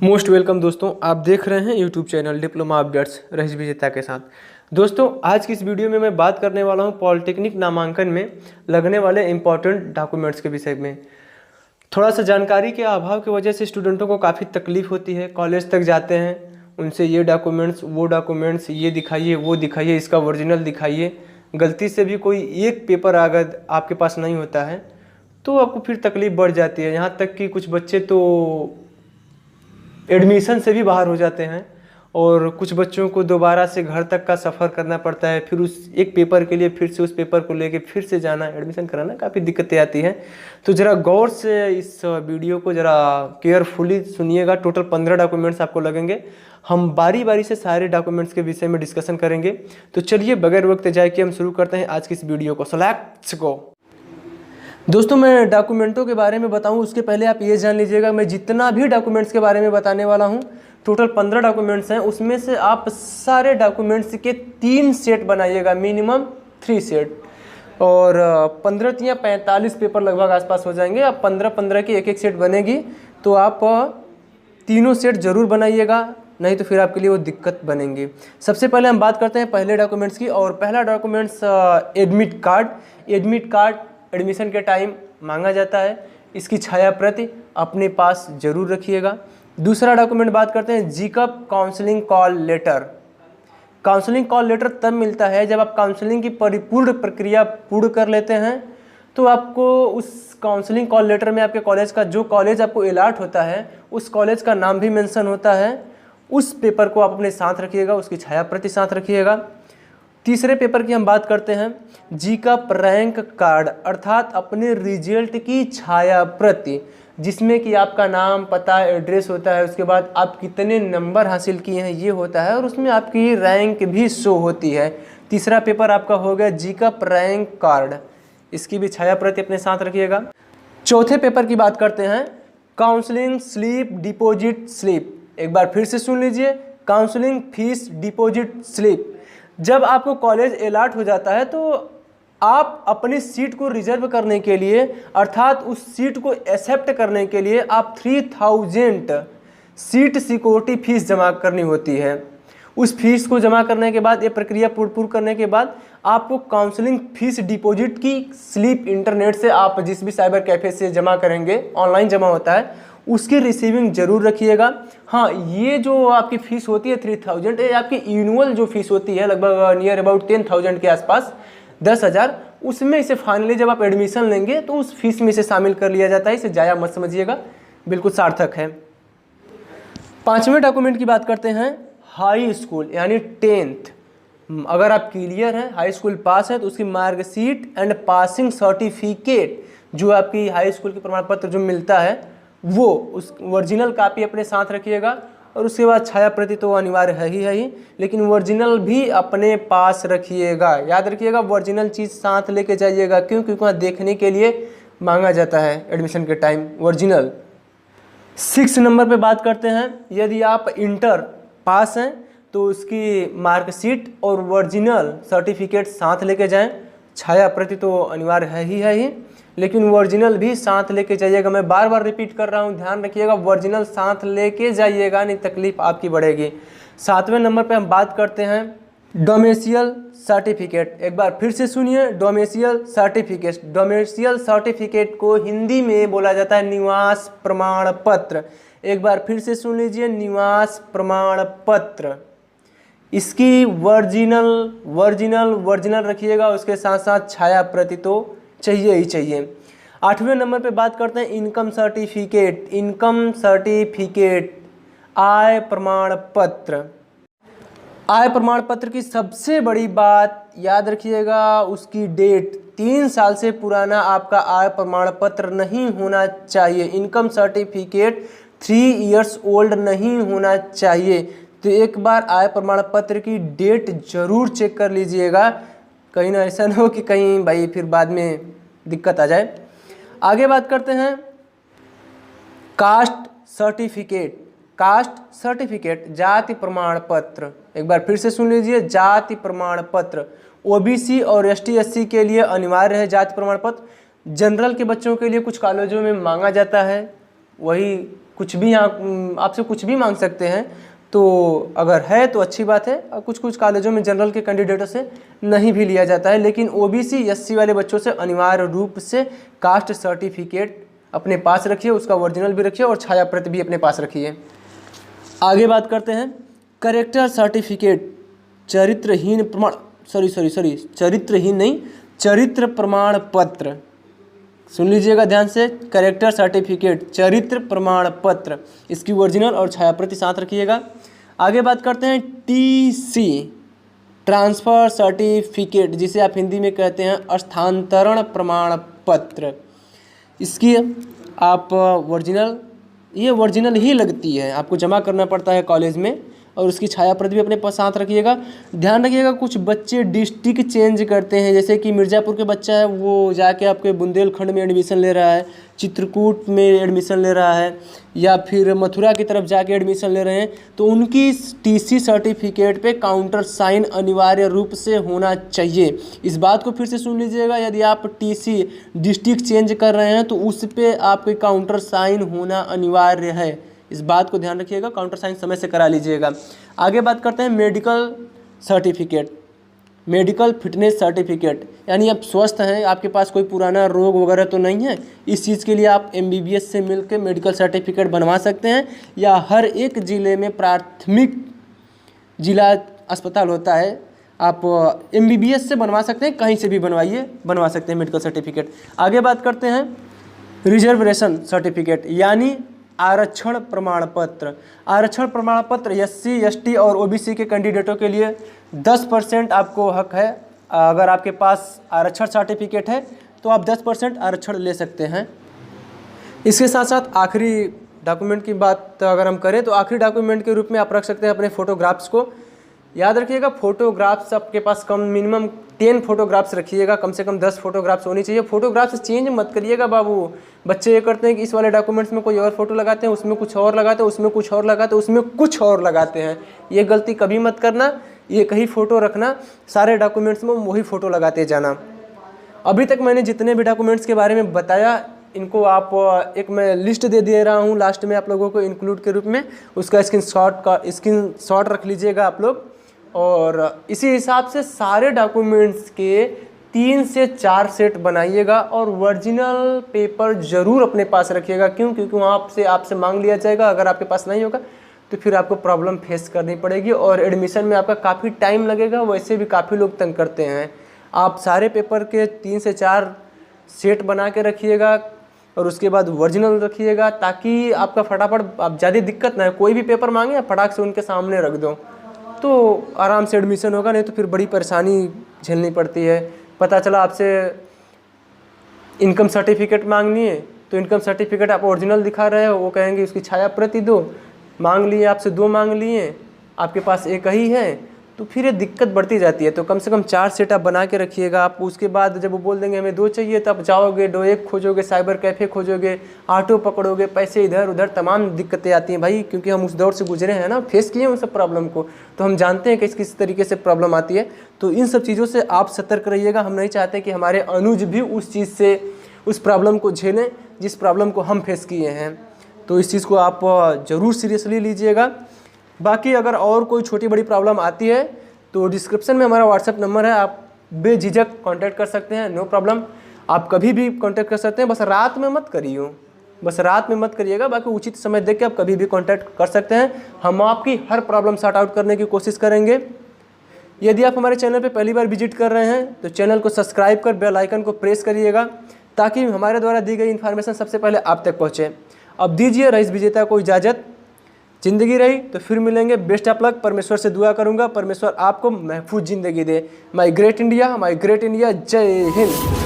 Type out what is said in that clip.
Most welcome दोस्तों, आप देख रहे हैं YouTube channel diploma updates rice विजेता के साथ। दोस्तों, आज की इस वीडियो में मैं बात करने वाला हूं पॉलिटेक्निक नामांकन में लगने वाले इंपॉर्टेंट डॉक्यूमेंट्स के विषय में। थोड़ा सा जानकारी के अभाव की वजह से स्टूडेंटों को काफ़ी तकलीफ होती है। कॉलेज तक जाते हैं, उनसे ये डॉक्यूमेंट्स वो डॉक्यूमेंट्स ये दिखाइए वो दिखाइए, इसका ओरिजिनल दिखाइए। गलती से भी कोई एक पेपर अगर आपके पास नहीं होता है तो आपको फिर तकलीफ बढ़ जाती है। यहाँ तक कि कुछ बच्चे तो एडमिशन से भी बाहर हो जाते हैं और कुछ बच्चों को दोबारा से घर तक का सफ़र करना पड़ता है। फिर उस एक पेपर के लिए फिर से उस पेपर को लेके फिर से जाना, एडमिशन कराना, काफ़ी दिक्कतें आती हैं। तो ज़रा गौर से इस वीडियो को ज़रा केयरफुली सुनिएगा। टोटल 15 डॉक्यूमेंट्स आपको लगेंगे। हम बारी बारी से सारे डॉक्यूमेंट्स के विषय में डिस्कशन करेंगे। तो चलिए बगैर वक्त जाए कि हम शुरू करते हैं आज की इस वीडियो को। Let's go. दोस्तों, मैं डॉक्यूमेंटों के बारे में बताऊं उसके पहले आप ये जान लीजिएगा, मैं जितना भी डॉक्यूमेंट्स के बारे में बताने वाला हूं, टोटल 15 डॉक्यूमेंट्स हैं। उसमें से आप सारे डॉक्यूमेंट्स के 3 सेट बनाइएगा, मिनिमम 3 सेट। और 15 या 45 पेपर लगभग आसपास हो जाएंगे। अब 15-15 की एक सेट बनेगी, तो आप तीनों सेट जरूर बनाइएगा, नहीं तो फिर आपके लिए वो दिक्कत बनेंगी। सबसे पहले हम बात करते हैं पहले डॉक्यूमेंट्स की। और पहला documents admit card. Admit card admission के टाइम मांगा जाता है, इसकी छाया प्रति अपने पास जरूर रखिएगा। दूसरा डॉक्यूमेंट बात करते हैं जीकअप counselling call letter. Counselling call letter तब मिलता है जब आप काउंसलिंग की परिपूर्ण प्रक्रिया पूर्ण कर लेते हैं, तो आपको उस काउंसलिंग कॉल लेटर में आपके कॉलेज का, जो कॉलेज आपको अलॉट होता है, उस कॉलेज का नाम भी मेंशन होता है। उस पेपर को आप अपने साथ रखिएगा, उसकी छाया प्रति साथ रखिएगा। तीसरे पेपर की हम बात करते हैं जीकअप रैंक कार्ड, अर्थात अपने रिजल्ट की छाया प्रति, जिसमें कि आपका नाम, पता, एड्रेस होता है। उसके बाद आप कितने नंबर हासिल किए हैं ये होता है, और उसमें आपकी रैंक भी शो होती है। तीसरा पेपर आपका हो गया जीकअप रैंक कार्ड, इसकी भी छाया प्रति अपने साथ रखिएगा। चौथे पेपर की बात करते हैं काउंसलिंग स्लिप डिपॉजिट स्लिप। एक बार फिर से सुन लीजिए, काउंसलिंग फीस डिपॉजिट स्लिप। जब आपको कॉलेज अलॉट हो जाता है तो आप अपनी सीट को रिजर्व करने के लिए, अर्थात उस सीट को एक्सेप्ट करने के लिए आप 3000 सीट सिक्योरिटी फीस जमा करनी होती है। उस फीस को जमा करने के बाद, ये प्रक्रिया पूर्ण करने के बाद, आपको काउंसलिंग फीस डिपॉजिट की स्लिप इंटरनेट से, आप जिस भी साइबर कैफे से जमा करेंगे, ऑनलाइन जमा होता है, उसकी रिसीविंग जरूर रखिएगा। हाँ, ये जो आपकी फ़ीस होती है 3000, ये आपकी एनुअल जो फीस होती है लगभग नियर अबाउट 10,000 के आसपास, 10,000, उसमें इसे फाइनली जब आप एडमिशन लेंगे तो उस फीस में इसे शामिल कर लिया जाता है। इसे जाया मत समझिएगा, बिल्कुल सार्थक है। पांचवें डॉक्यूमेंट की बात करते हैं हाई स्कूल यानी 10th। अगर आप क्लियर हैं, हाई स्कूल पास है, तो उसकी मार्कशीट एंड पासिंग सर्टिफिकेट, जो आपकी हाई स्कूल के प्रमाण पत्र जो मिलता है, वो उस ओरिजिनल कापी अपने साथ रखिएगा। और उसके बाद छाया प्रति तो अनिवार्य है ही, लेकिन ओरिजिनल भी अपने पास रखिएगा। याद रखिएगा, ओरिजिनल चीज़ साथ लेके जाइएगा, क्योंकि वहाँ देखने के लिए मांगा जाता है एडमिशन के टाइम ओरिजिनल। 6 नंबर पे बात करते हैं, यदि आप इंटर पास हैं तो उसकी मार्कशीट और ओरिजिनल सर्टिफिकेट साथ लेके जाएं। छाया प्रति तो अनिवार्य है ही, लेकिन ओरिजिनल भी साथ लेके जाइएगा। मैं बार बार रिपीट कर रहा हूँ, ध्यान रखिएगा, ओरिजिनल साथ लेके जाइएगा, नहीं तकलीफ आपकी बढ़ेगी। 7वें नंबर पे हम बात करते हैं डोमेसियल सर्टिफिकेट। एक बार फिर से सुनिए, डोमेसियल सर्टिफिकेट। डोमेसियल सर्टिफिकेट को हिंदी में बोला जाता है निवास प्रमाण पत्र। एक बार फिर से सुन लीजिए, निवास प्रमाण पत्र। इसकी ओरिजिनल रखिएगा, उसके साथ साथ छाया प्रति तो चाहिए ही चाहिए। 8वें नंबर पे बात करते हैं इनकम सर्टिफिकेट। इनकम सर्टिफिकेट, आय प्रमाण पत्र। आय प्रमाण पत्र की सबसे बड़ी बात याद रखिएगा, उसकी डेट। 3 साल से पुराना आपका आय प्रमाण पत्र नहीं होना चाहिए। इनकम सर्टिफिकेट 3 इयर्स ओल्ड नहीं होना चाहिए। तो एक बार आय प्रमाण पत्र की डेट जरूर चेक कर लीजिएगा, कहीं ना ऐसा ना हो कि कहीं भाई फिर बाद में दिक्कत आ जाए। आगे बात करते हैं कास्ट सर्टिफिकेट। कास्ट सर्टिफिकेट, जाति प्रमाण पत्र। एक बार फिर से सुन लीजिए, जाति प्रमाण पत्र। ओबीसी और एसटी एससी के लिए अनिवार्य है जाति प्रमाण पत्र। जनरल के बच्चों के लिए कुछ कॉलेजों में मांगा जाता है, वही कुछ भी यहाँ आपसे कुछ भी मांग सकते हैं। तो अगर है तो अच्छी बात है। और कुछ कुछ कॉलेजों में जनरल के कैंडिडेटों से नहीं भी लिया जाता है, लेकिन ओबीसी एससी वाले बच्चों से अनिवार्य रूप से कास्ट सर्टिफिकेट अपने पास रखिए, उसका ओरिजिनल भी रखिए और छाया प्रति भी अपने पास रखिए। आगे बात करते हैं कैरेक्टर सर्टिफिकेट, चरित्रहीन प्रमाण चरित्रहीन नहीं, चरित्र प्रमाण पत्र। सुन लीजिएगा ध्यान से, कैरेक्टर सर्टिफिकेट, चरित्र प्रमाण पत्र, इसकी ओरिजिनल और छाया प्रति साथ रखिएगा। आगे बात करते हैं टीसी, ट्रांसफ़र सर्टिफिकेट, जिसे आप हिंदी में कहते हैं स्थानांतरण प्रमाण पत्र। इसकी आप ओरिजिनल, ये ओरिजिनल ही लगती है, आपको जमा करना पड़ता है कॉलेज में, और उसकी छाया प्रति भी अपने पास साथ रखिएगा। ध्यान रखिएगा कुछ बच्चे डिस्ट्रिक्ट चेंज करते हैं, जैसे कि मिर्ज़ापुर के बच्चा है वो जाके आपके बुंदेलखंड में एडमिशन ले रहा है, चित्रकूट में एडमिशन ले रहा है, या फिर मथुरा की तरफ जाके एडमिशन ले रहे हैं, तो उनकी टीसी सर्टिफिकेट पे काउंटर साइन अनिवार्य रूप से होना चाहिए। इस बात को फिर से सुन लीजिएगा, यदि आप टीसी डिस्ट्रिक्ट चेंज कर रहे हैं तो उस पर आपके काउंटर साइन होना अनिवार्य है। इस बात को ध्यान रखिएगा, काउंटर साइन समय से करा लीजिएगा। आगे बात करते हैं medical certificate, medical fitness certificate, यानी आप स्वस्थ हैं, आपके पास कोई पुराना रोग वगैरह तो नहीं है। इस चीज़ के लिए आप एमबीबीएस से मिलकर मेडिकल सर्टिफिकेट बनवा सकते हैं, या हर एक ज़िले में प्राथमिक जिला अस्पताल होता है, आप एमबीबीएस से बनवा सकते हैं, कहीं से भी बनवा सकते हैं मेडिकल सर्टिफिकेट। आगे बात करते हैं रिजर्वेशन सर्टिफिकेट, यानी आरक्षण प्रमाण पत्र। आरक्षण प्रमाण पत्र एससी एसटी और ओबीसी के कैंडिडेटों के लिए 10% आपको हक है। अगर आपके पास आरक्षण सर्टिफिकेट है तो आप 10% आरक्षण ले सकते हैं। इसके साथ साथ आखिरी डॉक्यूमेंट की बात अगर हम करें तो आखिरी डॉक्यूमेंट के रूप में आप रख सकते हैं अपने फोटोग्राफ्स को। याद रखिएगा फोटोग्राफ्स आपके पास कम मिनिमम 10 फोटोग्राफ्स रखिएगा, कम से कम 10 फोटोग्राफ्स होनी चाहिए। फोटोग्राफ्स चेंज मत करिएगा बाबू। बच्चे ये करते हैं कि इस वाले डॉक्यूमेंट्स में कोई और फोटो लगाते हैं, उसमें कुछ और लगाते हैं, उसमें कुछ और लगाते हैं, उसमें कुछ और लगाते हैं। ये गलती कभी मत करना। ये कहीं फ़ोटो रखना, सारे डॉक्यूमेंट्स में वही फ़ोटो लगाते जाना। अभी तक मैंने जितने भी डॉक्यूमेंट्स के बारे में बताया, इनको आप एक मैं लिस्ट दे रहा हूँ लास्ट में आप लोगों को इंक्लूड के रूप में, उसका स्क्रीनशॉट रख लीजिएगा आप लोग। और इसी हिसाब से सारे डॉक्यूमेंट्स के 3 से 4 सेट बनाइएगा और ओरिजिनल पेपर ज़रूर अपने पास रखिएगा। क्यों? क्योंकि वहाँ आपसे मांग लिया जाएगा। अगर आपके पास नहीं होगा तो फिर आपको प्रॉब्लम फेस करनी पड़ेगी और एडमिशन में आपका काफ़ी टाइम लगेगा। वैसे भी काफ़ी लोग तंग करते हैं। आप सारे पेपर के 3 से 4 सेट बना के रखिएगा और उसके बाद ओरिजिनल रखिएगा, ताकि आपका फटाफट आप ज़्यादा दिक्कत ना है। कोई भी पेपर मांगे आप फटाक से उनके सामने रख दो तो आराम से एडमिशन होगा, नहीं तो फिर बड़ी परेशानी झेलनी पड़ती है। पता चला आपसे इनकम सर्टिफिकेट मांगनी है तो इनकम सर्टिफिकेट आप ओरिजिनल दिखा रहे हो, वो कहेंगे उसकी छाया प्रति दो। मांग लिए आपसे 2 मांग लिए, आपके पास एक ही है, तो फिर ये दिक्कत बढ़ती जाती है। तो कम से कम 4 सेट आप बना के रखिएगा। आप उसके बाद जब वो बोल देंगे हमें 2 चाहिए, तो आप जाओगे, डोएक खोजोगे, साइबर कैफ़े खोजोगे, ऑटो पकड़ोगे, पैसे इधर उधर, तमाम दिक्कतें आती हैं भाई। क्योंकि हम उस दौर से गुजरे हैं ना, फेस किए हैं उस सब प्रॉब्लम को, तो हम जानते हैं कि किस तरीके से प्रॉब्लम आती है। तो इन सब चीज़ों से आप सतर्क रहिएगा। हम नहीं चाहते कि हमारे अनुज भी उस चीज़ से, उस प्रॉब्लम को झेलें जिस प्रॉब्लम को हम फेस किए हैं। तो इस चीज़ को आप ज़रूर सीरियसली लीजिएगा। बाकी अगर और कोई छोटी बड़ी प्रॉब्लम आती है तो डिस्क्रिप्शन में हमारा व्हाट्सएप नंबर है, आप बेझिझक कांटेक्ट कर सकते हैं। नो प्रॉब्लम, आप कभी भी कांटेक्ट कर सकते हैं। बस रात में मत करिए, बस रात में मत करिएगा। बाकी उचित समय देख के आप कभी भी कांटेक्ट कर सकते हैं। हम आपकी हर प्रॉब्लम सॉर्ट आउट करने की कोशिश करेंगे। यदि आप हमारे चैनल पर पहली बार विजिट कर रहे हैं तो चैनल को सब्सक्राइब कर बेल आइकन को प्रेस करिएगा, ताकि हमारे द्वारा दी गई इन्फॉर्मेशन सबसे पहले आप तक पहुँचे। अब दीजिए रईस विजेता को इजाज़त। ज़िंदगी रही तो फिर मिलेंगे। Best of luck. परमेश्वर से दुआ करूंगा परमेश्वर आपको महफूज ज़िंदगी दे। माय ग्रेट इंडिया, जय हिंद।